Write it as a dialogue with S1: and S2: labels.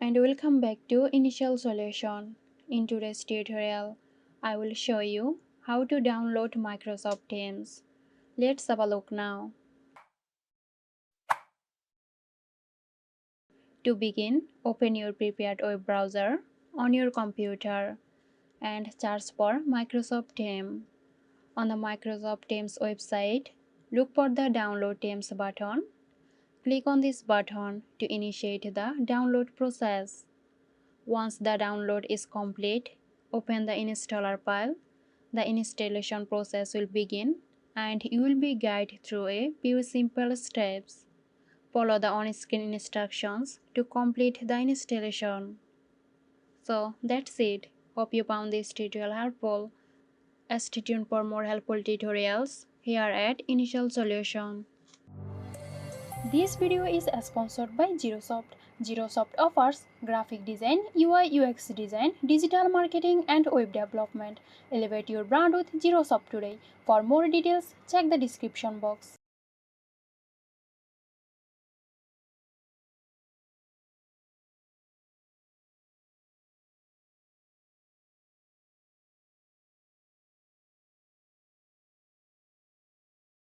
S1: and welcome back to Initial Solution. In today's tutorial, I will show you how to download Microsoft Teams. Let's have a look now. To begin, open your prepared web browser on your computer and search for Microsoft Teams. On the Microsoft Teams website, look for the Download Teams button. Click on this button to initiate the download process. Once the download is complete, open the installer file. The installation process will begin and you will be guided through a few simple steps. Follow the on-screen instructions to complete the installation. So that's it. Hope you found this tutorial helpful. Stay tuned for more helpful tutorials here at Initial Solution. This video is sponsored by Girosoft. Girosoft offers graphic design, UI UX design, digital marketing and web development. Elevate your brand with Girosoft today. For more details, check the description box.